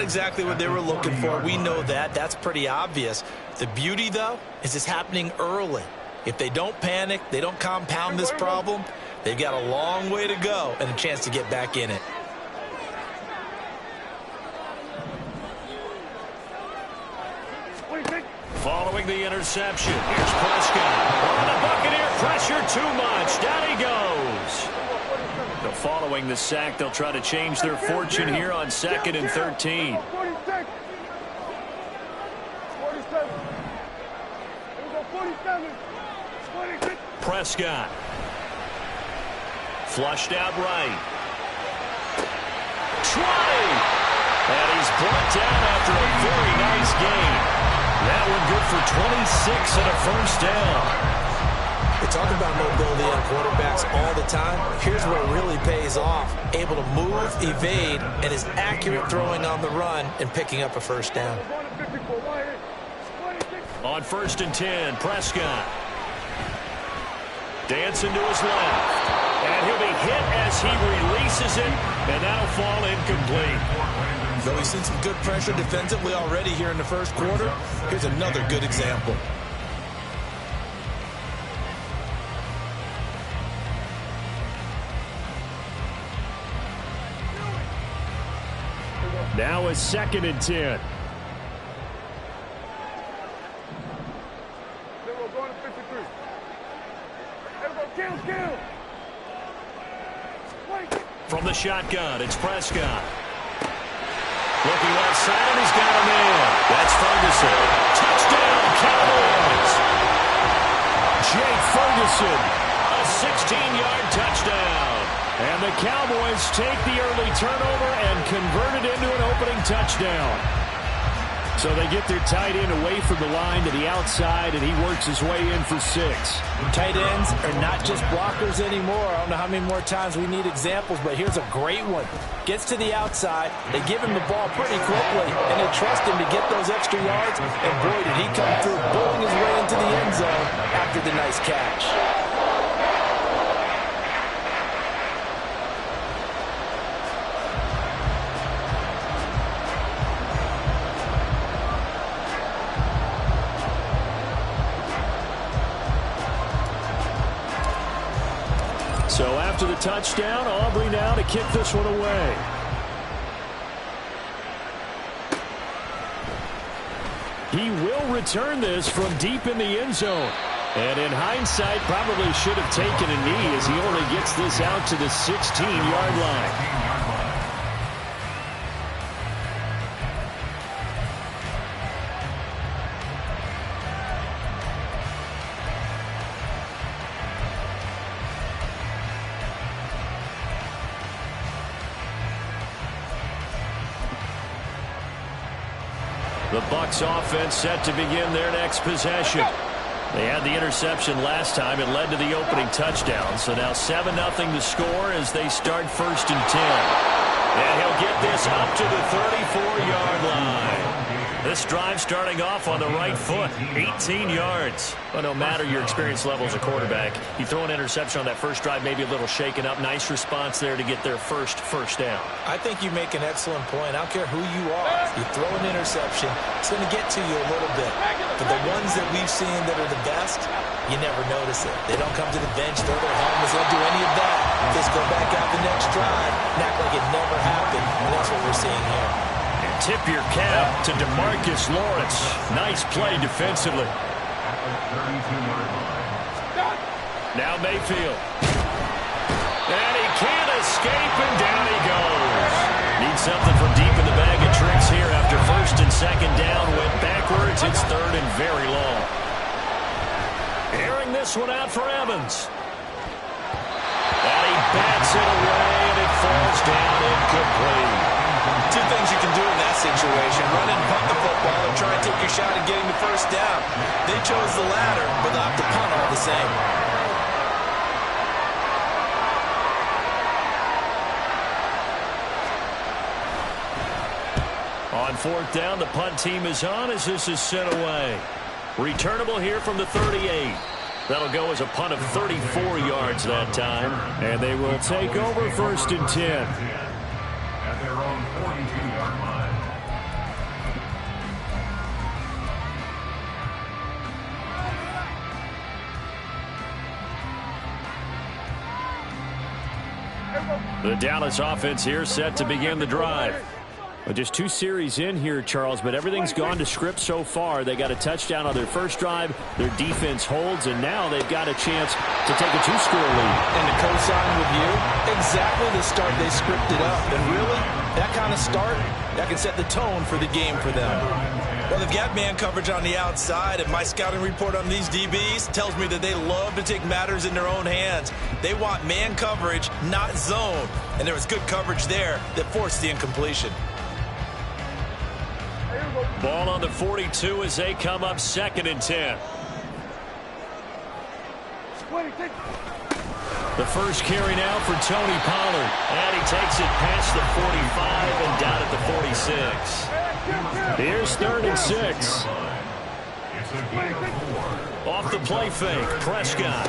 exactly what they were looking for. We know that. That's pretty obvious. The beauty, though, is it's happening early. If they don't panic, they don't compound this problem, they've got a long way to go and a chance to get back in it. Following the interception, here's Prescott. And the Buccaneer pressure too much. Down he goes. So following the sack, they'll try to change their fortune here on 2nd and 13. Prescott. Flushed out right. 20. And he's brought down after a very nice gain. That one good for 26 and a first down. We talk about mobility on quarterbacks all the time. Here's where it really pays off. Able to move, evade, and is accurate throwing on the run and picking up a first down. On 1st and 10, Prescott. Dancing to his left. And he'll be hit as he releases it, and that'll fall incomplete. Though he's seen some good pressure defensively already here in the first quarter, here's another good example. Now it's 2nd and 10. From the shotgun, it's Prescott. Looking left side, and he's got him in. That's Ferguson. Touchdown, Cowboys. Jake Ferguson, a 16-yard touchdown. And the Cowboys take the early turnover and convert it into an opening touchdown. So they get their tight end away from the line to the outside, and he works his way in for 6. Tight ends are not just blockers anymore. I don't know how many more times we need examples, but here's a great one. Gets to the outside, they give him the ball pretty quickly, and they trust him to get those extra yards, and boy, did he come through, bowling his way into the end zone after the nice catch. So after the touchdown, Aubrey now to kick this one away. He will return this from deep in the end zone. And in hindsight, probably should have taken a knee as he only gets this out to the 16-yard line. The Bucs offense set to begin their next possession. They had the interception last time. It led to the opening touchdown. So now 7-0 to score as they start 1st and 10. And he'll get this up to the 34-yard line. This drive starting off on the right foot, 18 yards. But no matter your experience level as a quarterback, you throw an interception on that first drive, maybe a little shaken up. Nice response there to get their first down. I think you make an excellent point. I don't care who you are. You throw an interception, it's going to get to you a little bit. But the ones that we've seen that are the best, you never notice it. They don't come to the bench, throw their helmets, they don't do any of that. Just go back out the next drive and act like it never happened. And that's what we're seeing here. Tip your cap to DeMarcus Lawrence. Nice play defensively. Now Mayfield. And he can't escape, and down he goes. Needs something from deep in the bag of tricks here after 1st and 2nd down. Went backwards. It's 3rd and very long. Airing this one out for Evans. And he bats it away, and it falls down incomplete. Two things you can do in that situation: run and punt the football, or try and take your shot at getting the first down. They chose the latter, but they'll have to punt all the same. On 4th down, the punt team is on as this is sent away. Returnable here from the 38. That'll go as a punt of 34 yards that time. And they will take over 1st and 10. At their own 42-yard line. The Dallas offense here set to begin the drive. Well, just 2 series in here, Charles, but everything's gone to script so far. They got a touchdown on their first drive. Their defense holds, and now they've got a chance to take a 2-score lead. And to co-sign with you, exactly the start they scripted up. And really, that kind of start, that can set the tone for the game for them. Well, they've got man coverage on the outside, and my scouting report on these DBs tells me that they love to take matters in their own hands. They want man coverage, not zone. And there was good coverage there that forced the incompletion. Ball on the 42 as they come up 2nd and 10. The first carry now for Tony Pollard. And he takes it past the 45 and down at the 46. Here's 3rd and 6. Off the play fake, Prescott.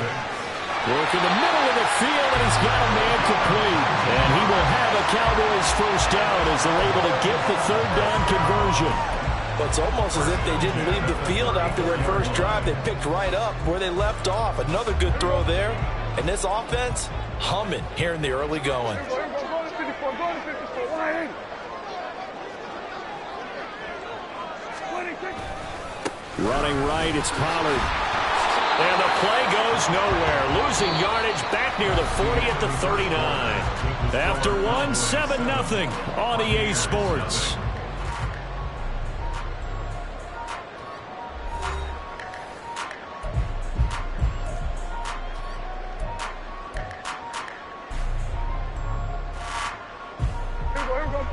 Working the middle of the field, and he's got a man complete. And he will have a Cowboys first down as they're able to get the 3rd down conversion. But it's almost as if they didn't leave the field after their first drive. They picked right up where they left off. Another good throw there. And this offense, humming here in the early going. Running right, it's Pollard. And the play goes nowhere. Losing yardage back near the 40 at the 39. After one, 7-0 on EA Sports.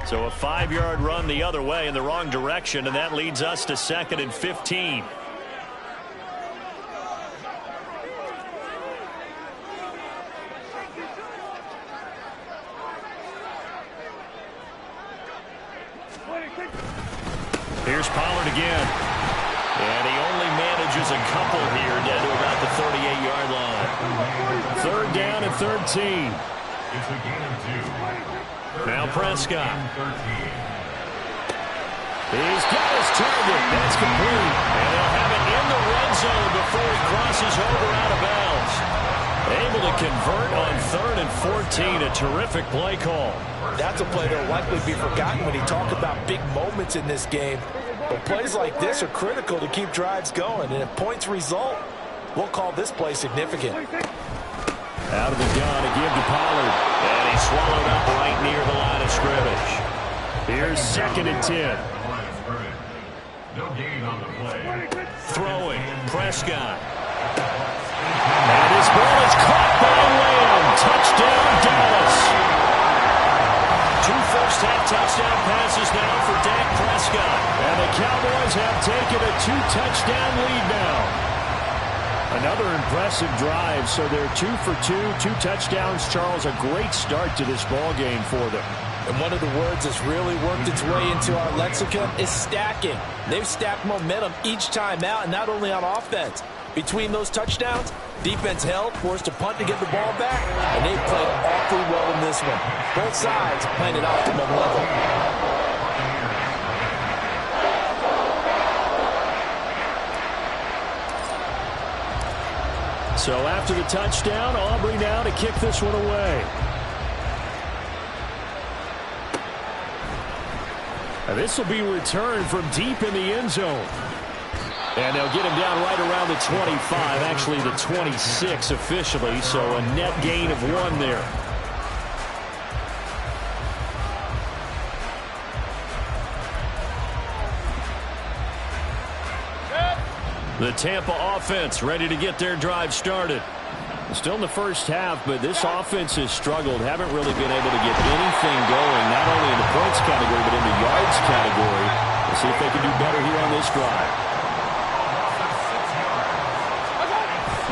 So a 5-yard run the other way in the wrong direction, and that leads us to 2nd and 15. Here's Pollard again. And he only manages a couple here down to about the 38-yard line. 3rd down and 13. It's a gain of 2. Now Prescott. He's got his target. That's complete. And they'll have it in the red zone before he crosses over out of bounds. Able to convert on 3rd and 14. A terrific play call. That's a play that will likely be forgotten when you talk about big moments in this game. But plays like this are critical to keep drives going. And if points result, we'll call this play significant. Out of the gun, a give to Pollard. And he's swallowed up right near the line of scrimmage. Here's 2nd and 10. No gain on the play. Throwing, Prescott. And his ball is caught by Lamb. Touchdown, Dallas. 2 first-half touchdown passes now for Dak Prescott. And the Cowboys have taken a 2-touchdown lead now. Another impressive drive, so they're 2 for 2, 2 touchdowns. Charles, a great start to this ball game for them. And one of the words that's really worked its way into our lexicon is stacking. They've stacked momentum each time out, and not only on offense. Between those touchdowns, defense held, forced a punt to get the ball back, and they played awfully well in this one. Both sides playing at optimum level. So after the touchdown, Aubrey now to kick this one away. And this will be returned from deep in the end zone. And they'll get him down right around the 25, actually the 26 officially, so a net gain of 1 there. The Tampa offense ready to get their drive started. Still in the first half, but this offense has struggled. Haven't really been able to get anything going, not only in the points category, but in the yards category. We'll see if they can do better here on this drive.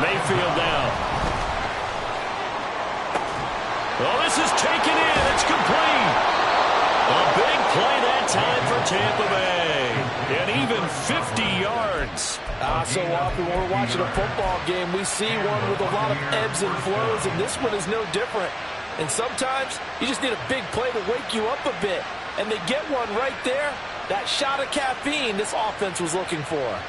Mayfield down. Oh, this is taken in. It's complete. A big play that time for Tampa Bay. And even 50 yards. So often when we're watching a football game, we see one with a lot of ebbs and flows, and this one is no different. And sometimes you just need a big play to wake you up a bit. And they get one right there. That shot of caffeine this offense was looking for.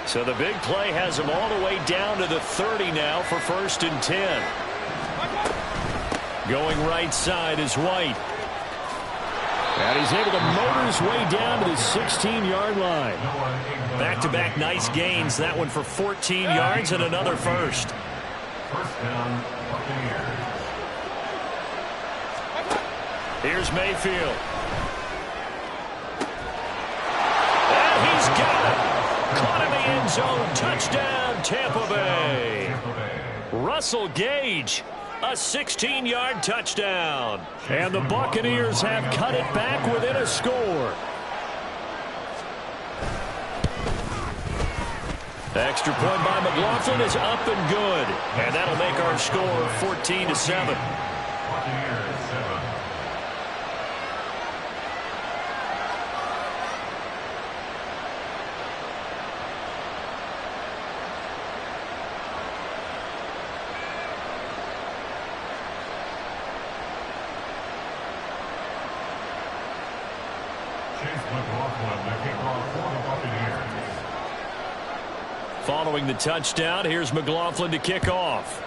So the big play has him all the way down to the 30 now for 1st and 10. Going right side is White. And he's able to motor his way down to the 16-yard line. Back-to-back nice gains. That one for 14 yards and another first. First down, Buccaneers. Here's Mayfield. And he's got it. Caught in the end zone. Touchdown, Tampa Bay. Russell Gage. A 16-yard touchdown. And the Buccaneers have cut it back within a score. The extra point by McLaughlin is up and good. And that'll make our score 14-7. Buccaneers 7. Following the touchdown, here's McLaughlin to kick off.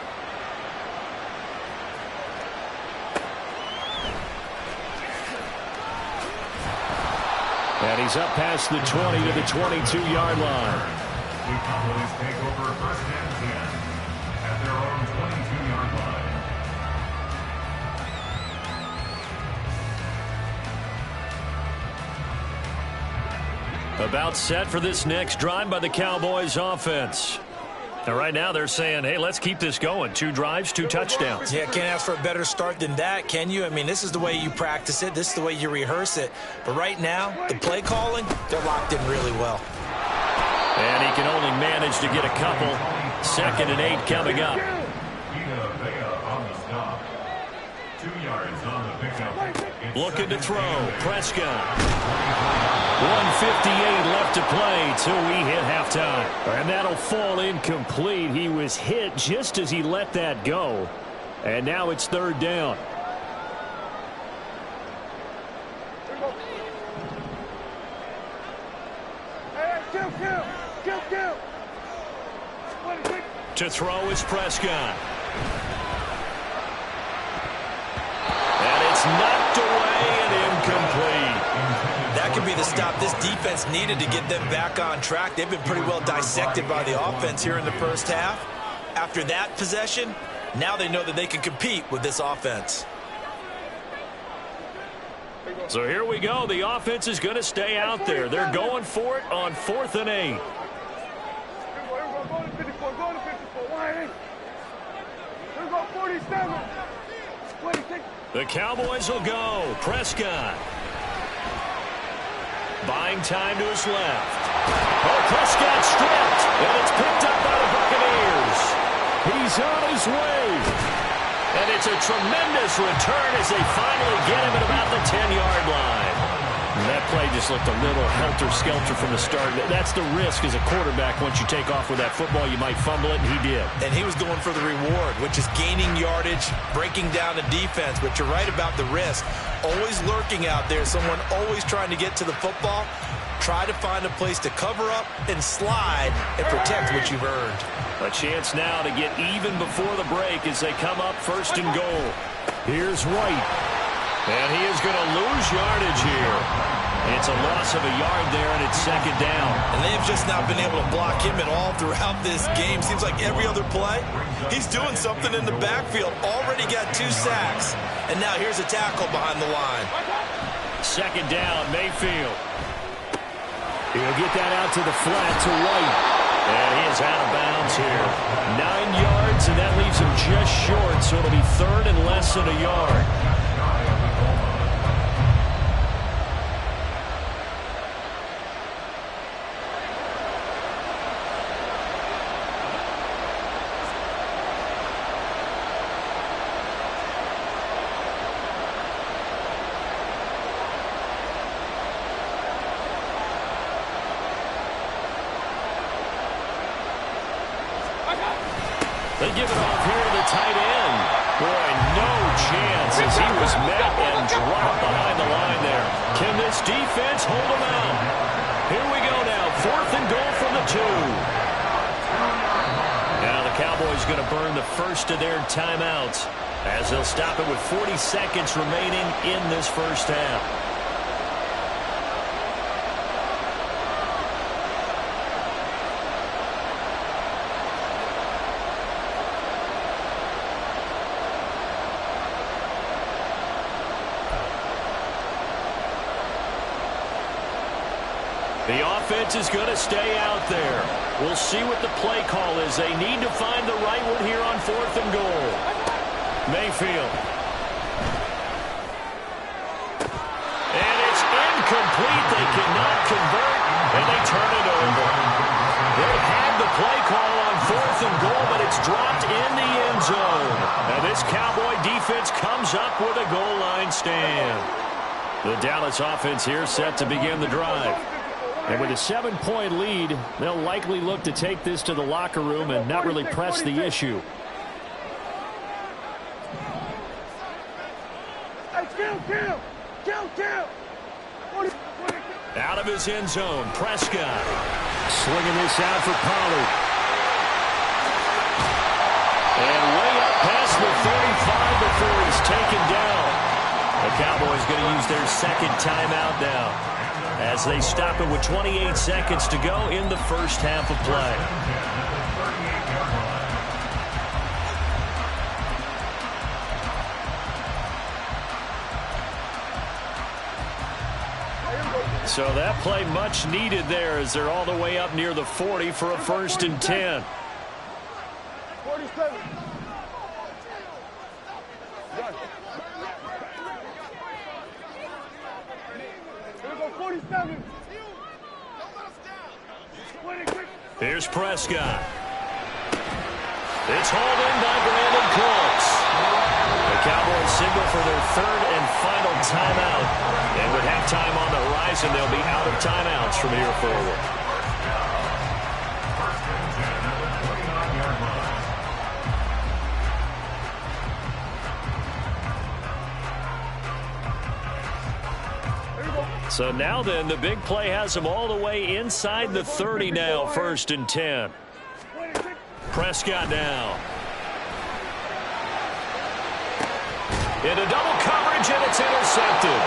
And he's up past the 20 to the 22-yard line. The Cowboys take over 1st and 10 at their own 22-yard line. About set for this next drive by the Cowboys offense. And right now they're saying, hey, let's keep this going. 2 drives, 2 touchdowns. Yeah, can't ask for a better start than that, can you? I mean, this is the way you practice it. This is the way you rehearse it. But right now, the play calling, they're locked in really well. And he can only manage to get a couple. 2nd and 8 coming up. On the stop. 2 yards on the pickup. Looking to throw. Prescott. 1:58 left to play till we hit halftime. And that'll fall incomplete. He was hit just as he let that go. And now it's 3rd down. To throw is Prescott. And it's knocked away and incomplete. That could be the stop this defense needed to get them back on track. They've been pretty well dissected by the offense here in the first half. After that possession, now they know that they can compete with this offense. So here we go. The offense is going to stay out there. They're going for it on 4th and 8. The Cowboys will go. Prescott. Buying time to his left. Oh, Prescott stripped, and it's picked up by the Buccaneers. He's on his way. And it's a tremendous return as they finally get him at about the 10-yard line. And that play just looked a little helter-skelter from the start. That's the risk as a quarterback. Once you take off with that football, you might fumble it, and he did. And he was going for the reward, which is gaining yardage, breaking down the defense. But you're right about the risk. Always lurking out there, someone always trying to get to the football. Try to find a place to cover up and slide and protect what you've earned. A chance now to get even before the break as they come up 1st and goal. Here's White. And he is going to lose yardage here. It's a loss of a yard there, and it's 2nd down. And they've just not been able to block him at all throughout this game. Seems like every other play, he's doing something in the backfield. Already got 2 sacks. And now here's a tackle behind the line. 2nd down, Mayfield. He'll get that out to the flat to White. And he is out of bounds here. 9 yards, and that leaves him just short, so it'll be 3rd and less than a yard. They give it off here to the tight end. Boy, no chance as he was met and dropped behind the line there. Can this defense hold him out? Here we go now. 4th and goal from the and 2. Now the Cowboys going to burn the first of their timeouts as they'll stop it with 40 seconds remaining in this first half. The offense is going to stay out there. We'll see what the play call is. They need to find the right one here on 4th and goal. Mayfield. And it's incomplete. They cannot convert, and they turn it over. They had the play call on 4th and goal, but it's dropped in the end zone. And this Cowboy defense comes up with a goal line stand. The Dallas offense here set to begin the drive. And with a 7-point lead, they'll likely look to take this to the locker room and not really press the issue. Out of his end zone, Prescott. Swinging this out for Pollard. And way up past the 35 before he's taken down. The Cowboys going to use their second timeout now, as they stop it with 28 seconds to go in the first half of play. So that play much needed there as they're all the way up near the 40 for a 1st and 10. 47. Here's Prescott. It's hauled in by Brandon Cooks. The Cowboys signal for their 3rd and final timeout. And with halftime on the horizon, they'll be out of timeouts from here forward. So now then, the big play has them all the way inside the 30 now, 1st and 10. Prescott now. Into double coverage, and it's intercepted.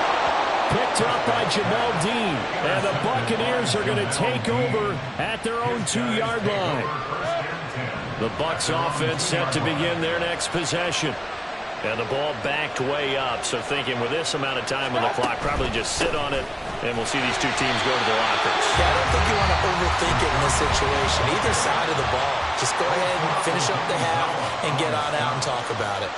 Picked up by Jamel Dean. And the Buccaneers are going to take over at their own 2-yard line. The Bucs offense set to begin their next possession. And the ball backed way up, so thinking with this amount of time on the clock, probably just sit on it, and we'll see these two teams go to the lockers. Yeah, I don't think you want to overthink it in this situation. Either side of the ball. Just go ahead and finish up the half and get on out and talk about it.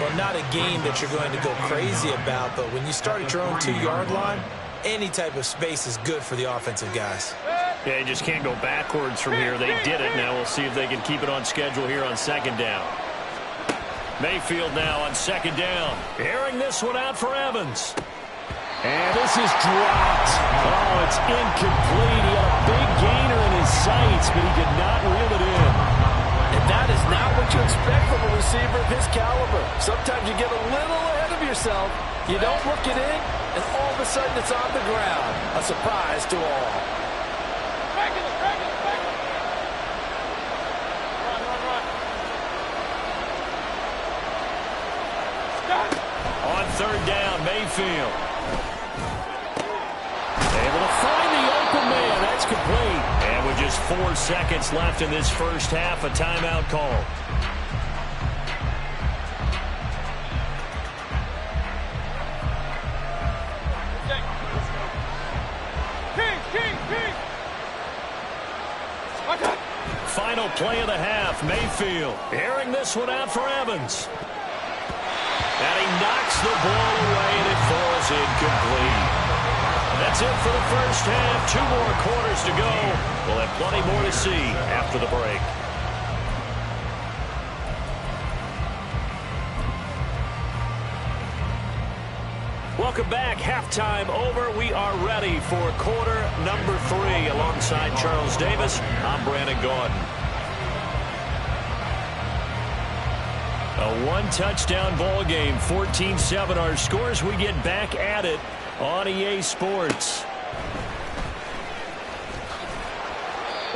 Well, not a game that you're going to go crazy about, but when you start at your own 2-yard line, any type of space is good for the offensive guys. Yeah, you just can't go backwards from here. They did it. Now we'll see if they can keep it on schedule here on 2nd down. Mayfield now on 2nd down. Airing this one out for Evans. And this is dropped. Oh, it's incomplete. He had a big gainer in his sights, but he did not reel it in. And that is not what you expect from a receiver of his caliber. Sometimes you get a little ahead of yourself. You don't look it in, and all of a sudden it's on the ground. A surprise to all. On 3rd down, Mayfield. Able to find the open man. That's complete. And with just 4 seconds left in this first half, a timeout call. Final play of the half, Mayfield. Airing this one out for Evans. And he knocks the ball away, and it falls incomplete. That's it for the first half. 2 more quarters to go. We'll have plenty more to see after the break. Welcome back. Halftime over. We are ready for quarter number 3. Alongside Charles Davis, I'm Brandon Gordon. A 1-touchdown ball game, 14-7 our scores. We get back at it on EA Sports.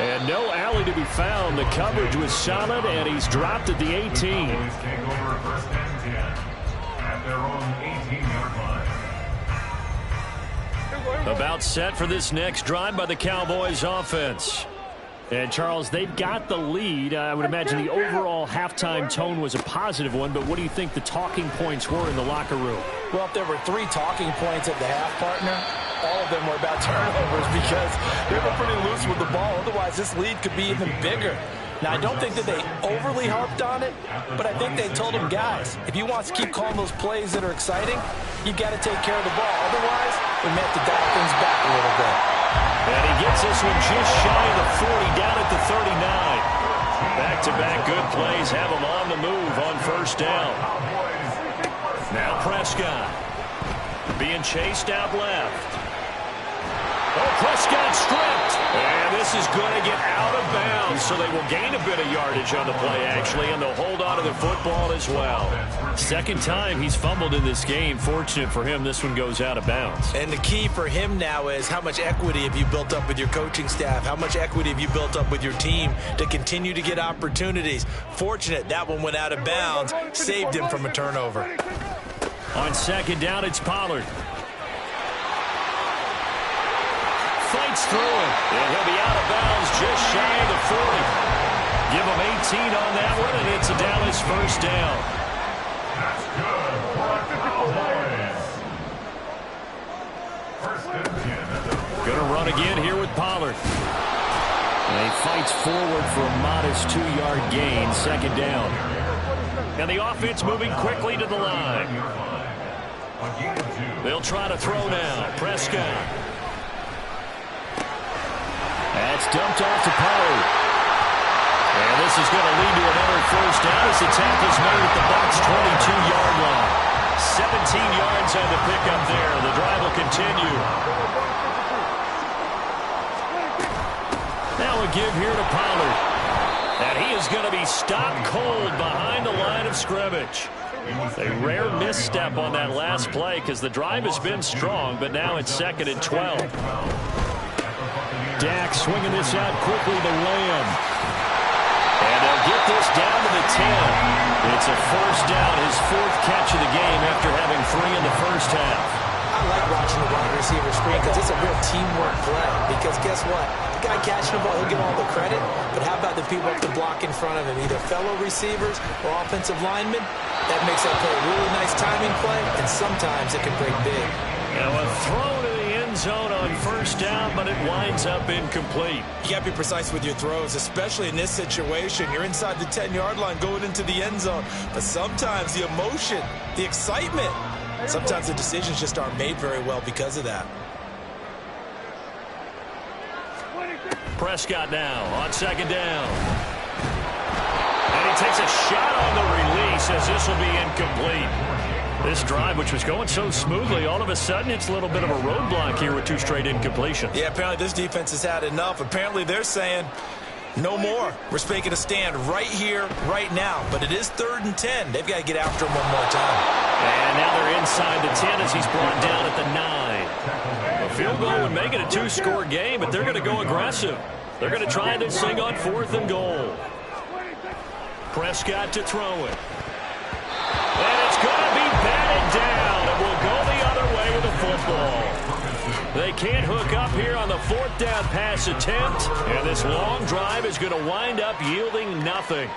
And no alley to be found. The coverage was solid, and he's dropped at the 18. Cowboys take over first and 10 at their own 18-yard line. About set for this next drive by the Cowboys offense. And, Charles, they've got the lead. I would imagine the overall halftime tone was a positive one, but what do you think the talking points were in the locker room? Well, if there were 3 talking points at the half, partner, all of them were about turnovers because they were pretty loose with the ball. Otherwise, this lead could be even bigger. Now, I don't think that they overly harped on it, but I think they told them, guys, if you want to keep calling those plays that are exciting, you've got to take care of the ball. Otherwise, we may have to dial things back a little bit. And he gets this one just shy of the 40, down at the 39. Back-to-back good plays have him on the move on first down. Now Prescott being chased out left. Oh, Prescott stripped. And this is going to get out of bounds, so they will gain a bit of yardage on the play, actually, and they'll hold on to the football as well. Second time he's fumbled in this game. Fortunate for him, this one goes out of bounds. And the key for him now is how much equity have you built up with your coaching staff? How much equity have you built up with your team to continue to get opportunities? Fortunate that one went out of bounds, saved him from a turnover. On second down, it's Pollard. Fights through it, and he'll be out of bounds just shy of the 40. Give him 18 on that one, and it's a Dallas first down. That's good for the Cowboys. First and 10. Going to run again here with Pollard. And he fights forward for a modest 2-yard gain, second down. And the offense moving quickly to the line. They'll try to throw now. Prescott. That's dumped off to Pollard. And this is going to lead to another first down as the tackle's made at the Bucs' 22-yard line. 17 yards on the pickup there. The drive will continue. Now a give here to Pollard. And he is going to be stopped cold behind the line of scrimmage. A rare misstep on that last play because the drive has been strong, but now it's second and 12. Dak swinging this out quickly to Lamb. And they'll get this down to the 10. It's a first down, his 4th catch of the game after having 3 in the first half. I like watching the wide receiver screen because it's a real teamwork play. Because guess what? The guy catching the ball, he'll get all the credit. But how about the people up the block in front of him? Either fellow receivers or offensive linemen. That makes that play a really nice timing play, and sometimes it can break big. Now a throw to the end zone on first down, but it winds up incomplete. You got to be precise with your throws, especially in this situation. You're inside the 10-yard line going into the end zone. But sometimes the emotion, the excitement, sometimes the decisions just aren't made very well because of that. Prescott now on second down. And he takes a shot on the release as this will be incomplete. This drive, which was going so smoothly, all of a sudden it's a little bit of a roadblock here with 2 straight incompletions. Yeah, apparently this defense has had enough. Apparently they're saying no more. We're making a stand right here, right now. But it is 3rd and 10. They've got to get after him one more time. And now they're inside the 10 as he's brought down at the 9. A field goal would make it a 2-score game, but they're going to go aggressive. They're going to try this thing on 4th and goal. Prescott to throw it. And it's going to be batted down, and we'll go the other way with the football. They can't hook up here on the 4th down pass attempt, and this long drive is going to wind up yielding nothing.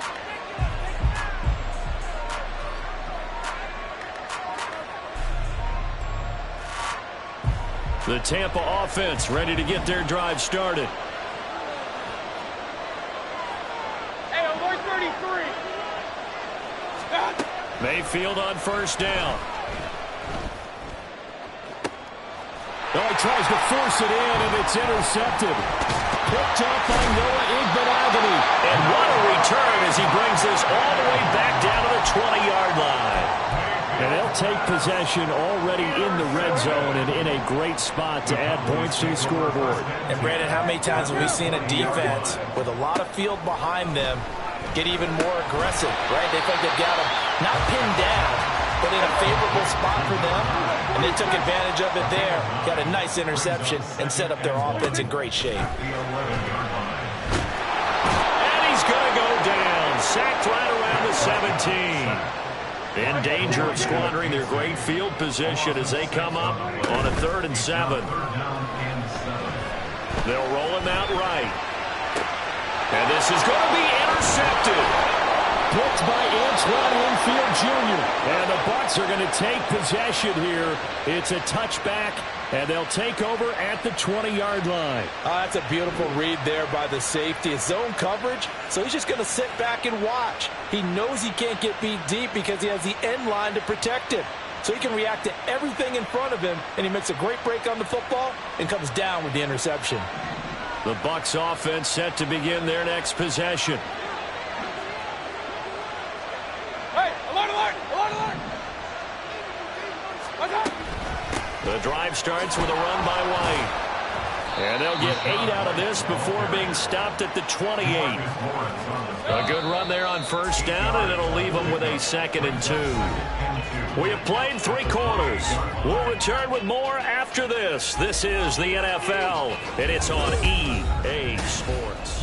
The Tampa offense ready to get their drive started. Mayfield on first down. Oh, he tries to force it in, and it's intercepted. Picked up by Noah Igbenogany. And what a return as he brings this all the way back down to the 20-yard line. And they'll take possession already in the red zone and in a great spot to add points to the scoreboard. And, Brandon, how many times have we seen a defense with a lot of field behind them get even more aggressive, right? They think they've got them not pinned down, but in a favorable spot for them, and they took advantage of it there. Got a nice interception and set up their offense in great shape. sacked right around the 17. In danger of squandering their great field position as they come up on a 3rd and 7. They'll roll him out right. And this is going to be intercepted. Picked by Antoine Winfield Jr. And the Bucs are going to take possession here. It's a touchback, and they'll take over at the 20-yard line. That's a beautiful read there by the safety. It's zone coverage, so he's just going to sit back and watch. He knows he can't get beat deep because he has the end line to protect him. So he can react to everything in front of him, and he makes a great break on the football and comes down with the interception. The Bucs offense set to begin their next possession. The drive starts with a run by White. And they'll get 8 out of this before being stopped at the 28. A good run there on 1st down, and it'll leave them with a 2nd and 2. We have played 3 quarters. We'll return with more after this. This is the NFL, and it's on EA Sports.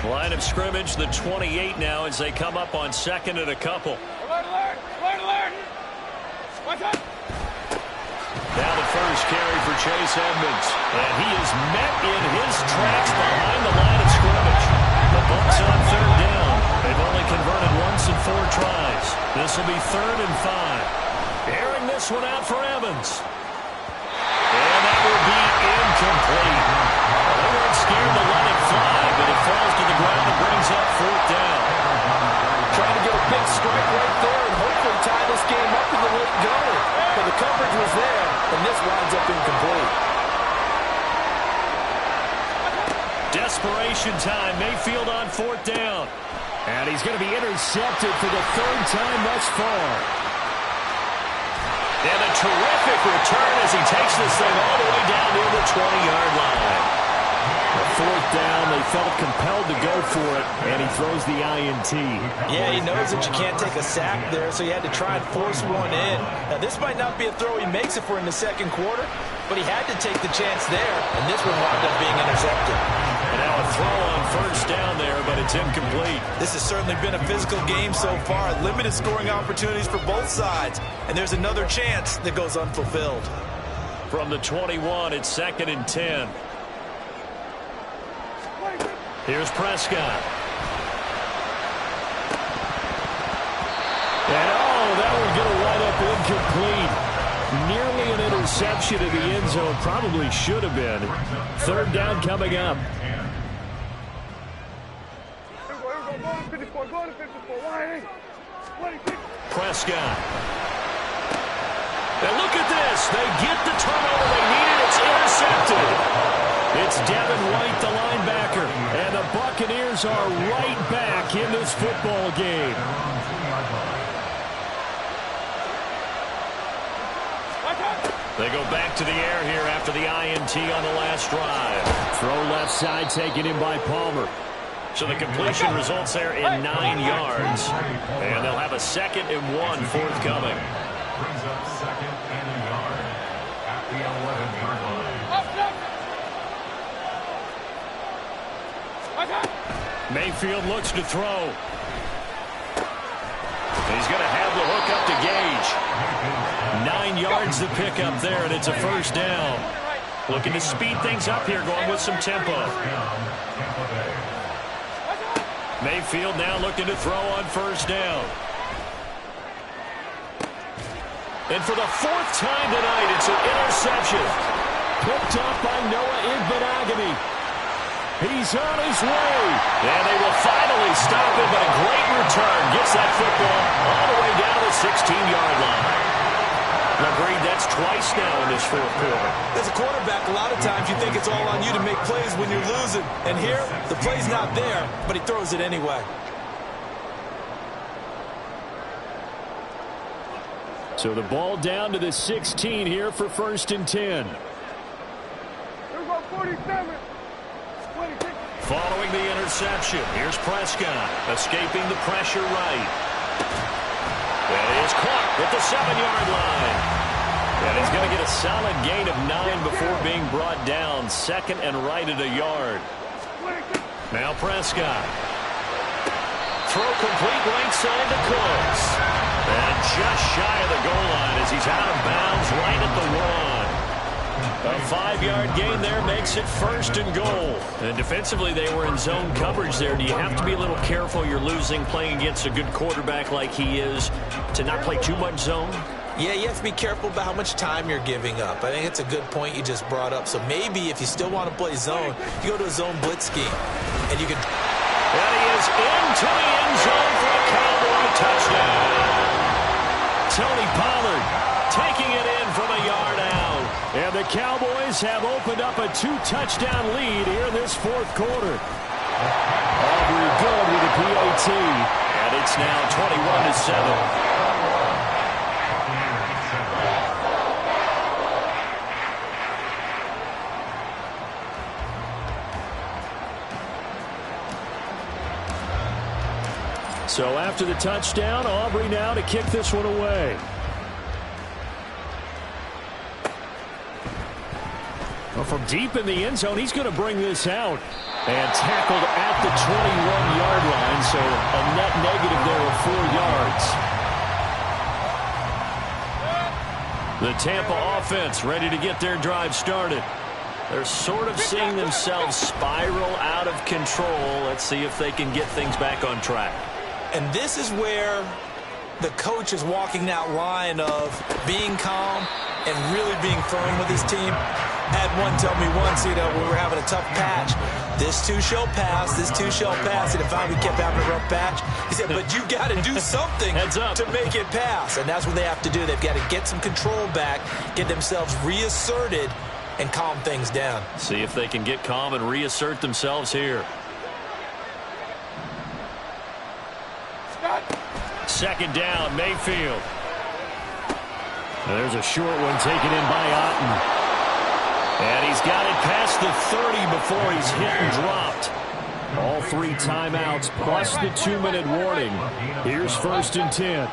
Line of scrimmage, the 28 now as they come up on 2nd and a couple. Now the first carry for Chase Edmonds. And he is met in his tracks behind the line of scrimmage. The Bucs on 3rd down. They've only converted once in 4 tries. This will be 3rd and 5. Airing this one out for Evans. And that will be incomplete. They weren't scared to let it fly, but it falls to the ground and brings up 4th down. Trying to get a big strike right there and hopefully tie this game up in the late going. But the coverage was there, and this winds up incomplete. Desperation time. Mayfield on 4th down. And he's going to be intercepted for the 3rd time thus far. And a terrific return as he takes this thing all the way down near the 20-yard line. The 4th down, they felt compelled to go for it, and he throws the INT. Yeah, he knows that you can't take a sack there, so he had to try and force one in. Now, this might not be a throw he makes it for in the 2nd quarter, but he had to take the chance there, and this one wound up being intercepted. And now a throw on 1st down there, but it's incomplete. This has certainly been a physical game so far. Limited scoring opportunities for both sides, and there's another chance that goes unfulfilled. From the 21, it's 2nd and 10. Here's Prescott. And that one's going to wind up incomplete. Nearly an interception in the end zone. Probably should have been. 3rd down coming up. Prescott. And look at this. They get the turnover they needed. It's intercepted. It's Devin White, the linebacker. And the Buccaneers are right back in this football game. They go back to the air here after the INT on the last drive. Throw left side taken in by Palmer. So the completion results there in 9 yards. And they'll have a 2nd and 1 forthcoming. Brings up 2nd and a yard at the 11-yard line. Mayfield looks to throw. He's going to have the hook up to Gage. 9 yards to pick up there, and it's a 1st down. Looking to speed things up here, going with some tempo. Mayfield now looking to throw on 1st down. And for the 4th time tonight, it's an interception. Picked up by Noah Igbenogany. He's on his way. And they will finally stop him, but a great return. Gets that football all the way down the 16-yard line. Agreed, that's twice now in this 4th quarter. As a quarterback, a lot of times you think it's all on you to make plays when you're losing. And here, the play's not there, but he throws it anyway. So the ball down to the 16 here for 1st and 10. There's about 47. Following the interception, here's Prescott, escaping the pressure right. And he is caught at the 7-yard line. And he's going to get a solid gain of 9 before being brought down. Second and right at a yard. Now Prescott. Throw complete right side to Cooks. And just shy of the goal line as he's out of bounds right at the 1. A 5-yard gain there makes it 1st and goal. And defensively, they were in zone coverage there. Do you have to be a little careful? You're losing playing against a good quarterback like he is to not play too much zone? Yeah, you have to be careful about how much time you're giving up. I think it's a good point you just brought up. So maybe if you still want to play zone, you go to a zone blitz scheme. And you can... And he is into the end zone for a Cowboy touchdown. Tony Pollard taking it in from a yard out. And the Cowboys have opened up a 2-touchdown lead here in this 4th quarter. Aubrey good with the PAT. And it's now 21-7. So after the touchdown, Aubrey now to kick this one away. Well, from deep in the end zone, he's going to bring this out. And tackled at the 21-yard line, so a net negative there of 4 yards. The Tampa offense ready to get their drive started. They're sort of seeing themselves spiral out of control. Let's see if they can get things back on track. And this is where the coach is walking that line of being calm and really being firm with his team. I had one tell me once, we were having a tough patch. This too shall pass, this too shall pass. And if we kept having a rough patch, he said, but you got to do something to make it pass. And that's what they have to do. They've got to get some control back, get themselves reasserted, and calm things down. See if they can get calm and reassert themselves here. Second down, Mayfield. And there's a short one taken in by Otten. And he's got it past the 30 before he's hit and dropped. All 3 timeouts plus the 2-minute warning. Here's 1st and 10.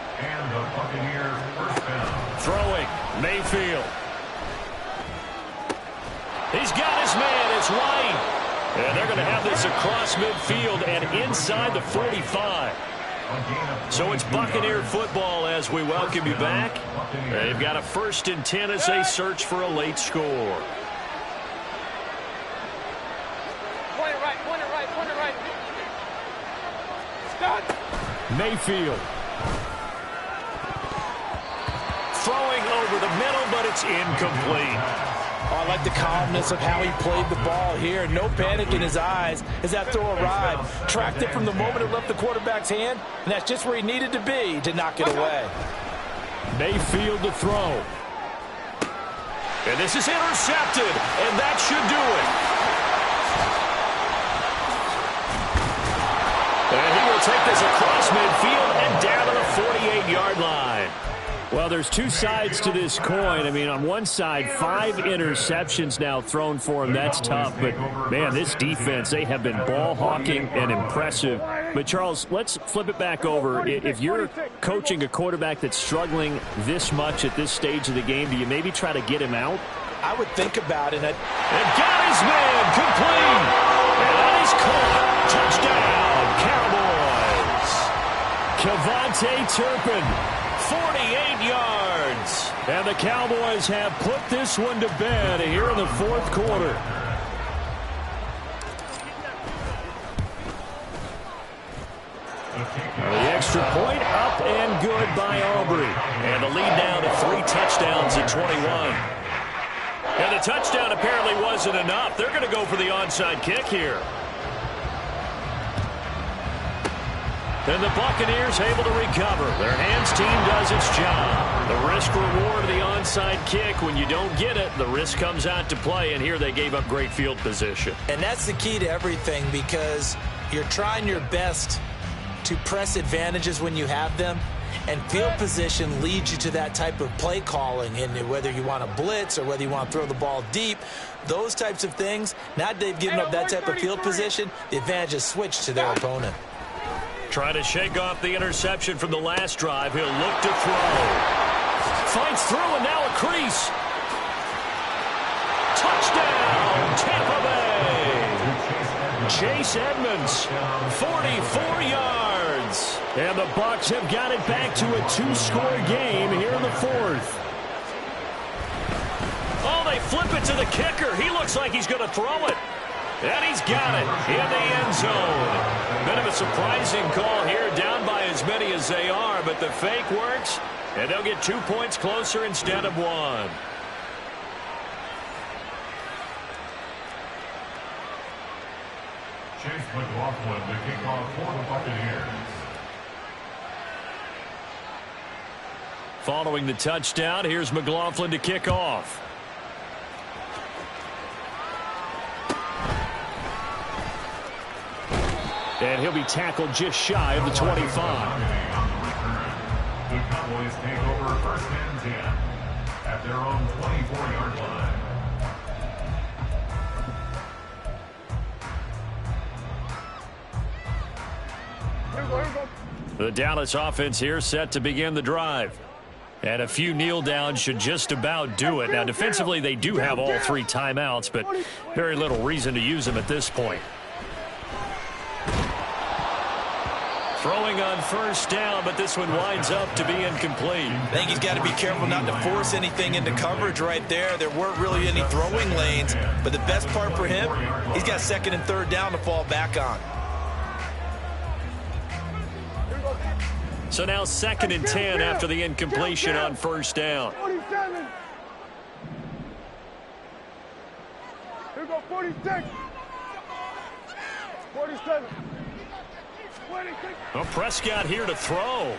Throwing, Mayfield. He's got his man, it's White. And they're going to have this across midfield and inside the 45. So it's Buccaneer football as we welcome you back. They've got a 1st and 10 as they search for a late score. Point it right. Stop. Mayfield. Throwing over the middle, but it's incomplete. Oh, I like the calmness of how he played the ball here. No panic in his eyes as that throw arrived. Tracked it from the moment it left the quarterback's hand, and that's just where he needed to be to knock it away. Mayfield to throw. And this is intercepted, and that should do it. And he will take this across midfield and down to the 48-yard line. Well, there's 2 sides to this coin. I mean, on one side, 5 interceptions now thrown for him. That's tough. But, man, this defense, they have been ball hawking and impressive. But, Charles, let's flip it back over. If you're coaching a quarterback that's struggling this much at this stage of the game, do you maybe try to get him out? I would think about it. And got his man complete. And that is caught. Touchdown, Cowboys. Kevontae Turpin. 48 yards. And the Cowboys have put this one to bed here in the 4th quarter. The extra point up and good by Aubrey. And the lead now to 3 touchdowns at 21. And the touchdown apparently wasn't enough. They're going to go for the onside kick here. And the Buccaneers able to recover. Their hands team does its job. The risk reward of the onside kick. When you don't get it, the risk comes out to play. And here they gave up great field position. And that's the key to everything, because you're trying your best to press advantages when you have them. And field position leads you to that type of play calling. And whether you want to blitz or whether you want to throw the ball deep, those types of things, now that they've given up that type of field position, the advantage is switched to their opponent. Trying to shake off the interception from the last drive. He'll look to throw. fights through, and now a crease. Touchdown, Tampa Bay. Chase Edmonds, 44 yards. And the Bucs have got it back to a 2-score game here in the fourth. Oh, they flip it to the kicker. He looks like he's going to throw it. And he's got it in the end zone. Bit of a surprising call here, down by as many as they are, but the fake works, and they'll get 2 points closer instead of 1. Chase McLaughlin to kick off for the Buccaneers. Following the touchdown, here's McLaughlin to kick off. And he'll be tackled just shy of the 25. The Cowboys take over first and 10 at their own 24-yard line. The Dallas offense here set to begin the drive. And a few kneel downs should just about do it. Now, defensively, they do have all 3 timeouts, but very little reason to use them at this point. Throwing on first down, but this one winds up to be incomplete. I think he's got to be careful not to force anything into coverage right there. There weren't really any throwing lanes, but the best part for him, he's got 2nd and 3rd down to fall back on. So now 2nd and 10 after the incompletion on first down. 47. Here go 46. 47. 26. Well, Prescott here to throw.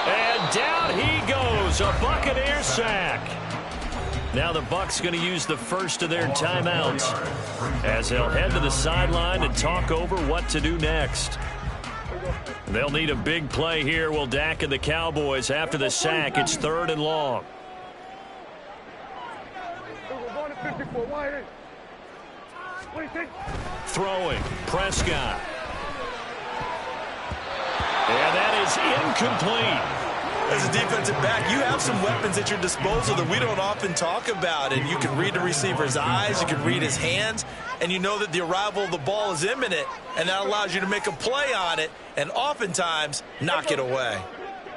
And down he goes, a Buccaneer sack. Now the Bucs going to use the first of their timeouts as they'll head to the sideline and talk over what to do next. They'll need a big play here, will Dak and the Cowboys. After the sack, it's 3rd and long. Throwing, Prescott. And that is incomplete. As a defensive back, you have some weapons at your disposal that we don't often talk about. And you can read the receiver's eyes, you can read his hands, and you know that the arrival of the ball is imminent, and that allows you to make a play on it and oftentimes knock it away.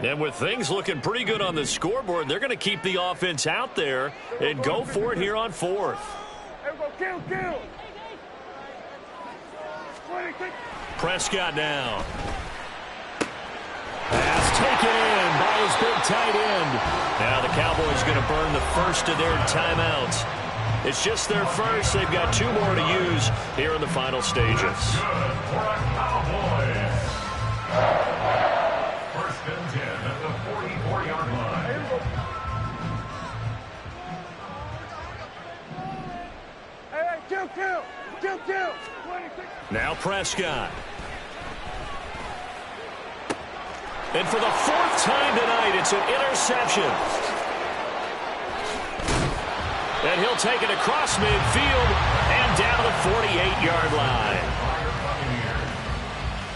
And with things looking pretty good on the scoreboard, they're going to keep the offense out there and go for it here on 4th. Kill. Prescott down. Pass taken in by his big tight end. Now the Cowboys going to burn the first of their timeouts. It's just their first. They've got 2 more to use here in the final stages. First and 10 at the 44-yard line. Hey, kill. Now Prescott. And for the 4th time tonight, it's an interception. And he'll take it across midfield and down the 48-yard line.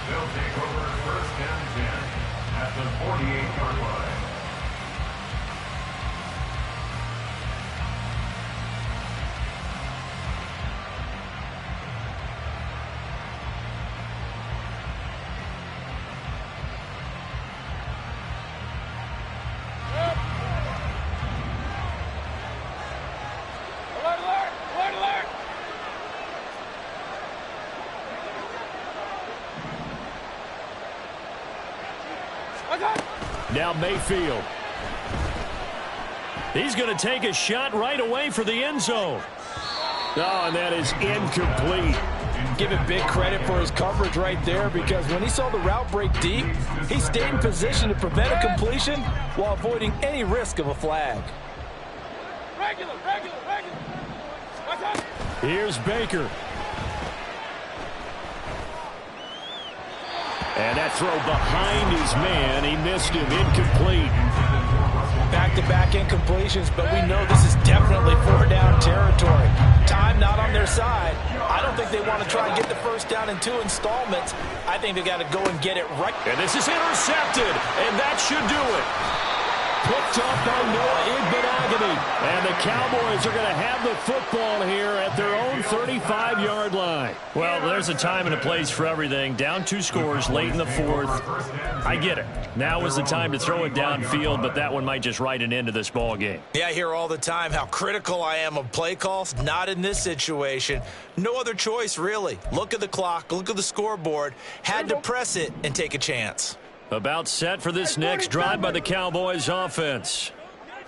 They'll take over first and 10 at the 48-yard line. Alert! Now Mayfield. He's going to take a shot right away for the end zone. Oh, and that is incomplete. Give him big credit for his coverage right there, because when he saw the route break deep, he stayed in position to prevent a completion while avoiding any risk of a flag. Regular. Here's Baker. And that throw behind his man. He missed him. Incomplete. Back-to-back incompletions, but we know this is definitely 4-down territory. time not on their side. I don't think they want to try and get the first down in 2 installments. I think they got to go and get it right. And this is intercepted, and that should do it. Picked up by Noah Igbenogany. And the Cowboys are going to have the football here at their own 35-yard line. Well, there's a time and a place for everything. Down 2 scores late in the 4th. I get it. Now is the time to throw it downfield, but that one might just write an end to this ball game. Yeah, I hear all the time how critical I am of play calls. Not in this situation. No other choice, really. Look at the clock. Look at the scoreboard. Had to press it and take a chance. About set for this next drive by the Cowboys offense.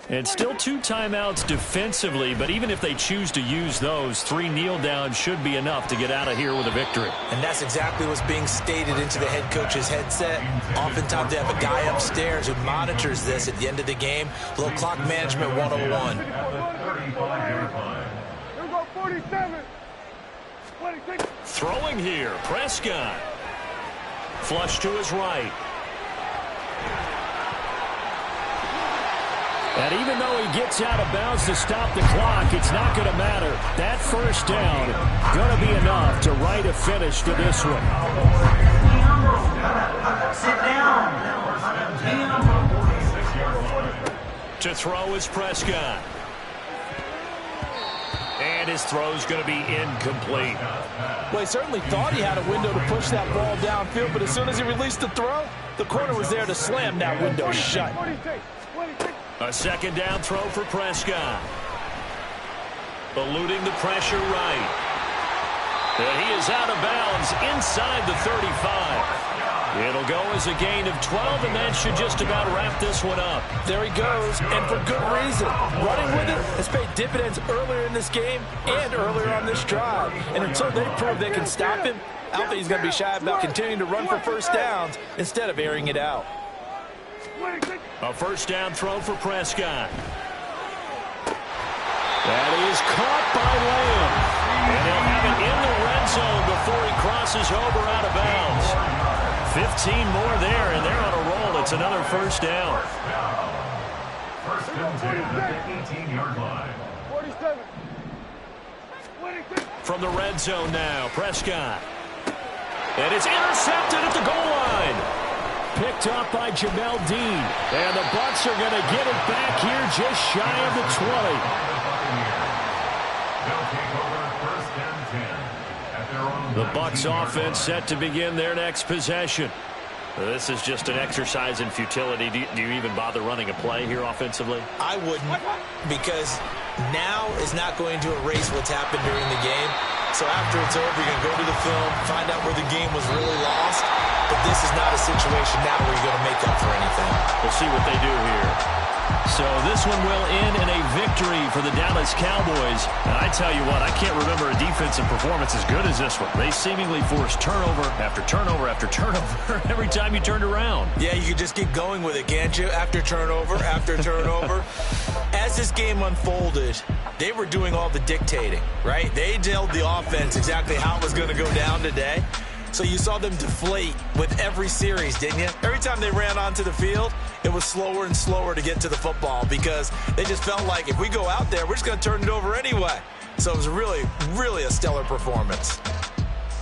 And still 2 timeouts defensively, but even if they choose to use those, 3 kneel downs should be enough to get out of here with a victory. And that's exactly what's being stated into the head coach's headset. Oftentimes they have a guy upstairs who monitors this at the end of the game. A little clock management 101. Here we go, 47. 26. Throwing here, Prescott. Flush to his right. And even though he gets out of bounds to stop the clock, it's not going to matter. That first down going to be enough to write a finish to this one. Sit down. To throw is Prescott. And his throw's going to be incomplete. Well, he certainly thought he had a window to push that ball downfield, but as soon as he released the throw, the corner was there to slam that window shut. 26. 26. A second down throw for Prescott. Eluding the pressure right. And he is out of bounds inside the 35. It'll go as a gain of 12, and that should just about wrap this one up. There he goes, and for good reason. Running with it has paid dividends earlier in this game and earlier on this drive. And until they prove they can stop him, I don't think he's going to be shy about continuing to run for first downs instead of airing it out. 26. A first down throw for Prescott. That is caught by Lamb. And he'll have it in the red zone before he crosses over out of bounds. 15 more there, and they're on a roll. It's another first down. First and 10 at the 18-yard line. 47. 26. From the red zone now, Prescott. And it's intercepted at the goal line. Picked up by Jamel Dean. And the Bucs are going to get it back here just shy of the 20. They'll take over first and 10 at their own. The Bucs offense set to begin their next possession. This is just an exercise in futility. Do you even bother running a play here offensively? I wouldn't, because now is not going to erase what's happened during the game. So after it's over, you're going to go to the film, find out where the game was really lost. But this is not a situation now where you're going to make up for anything. We'll see what they do here. So this one will end in a victory for the Dallas Cowboys. And I tell you what, I can't remember a defensive performance as good as this one. They seemingly forced turnover after turnover after turnover every time you turned around. Yeah, you could just keep going with it, can't you? After turnover, after turnover. As this game unfolded, they were doing all the dictating, right? They told the offense exactly how it was going to go down today. So you saw them deflate with every series, didn't you? Every time they ran onto the field, it was slower and slower to get to the football because they just felt like if we go out there, we're just going to turn it over anyway. So it was really, really a stellar performance.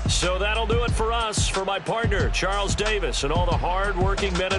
So that'll do it for us. For my partner, Charles Davis, and all the hard-working men and women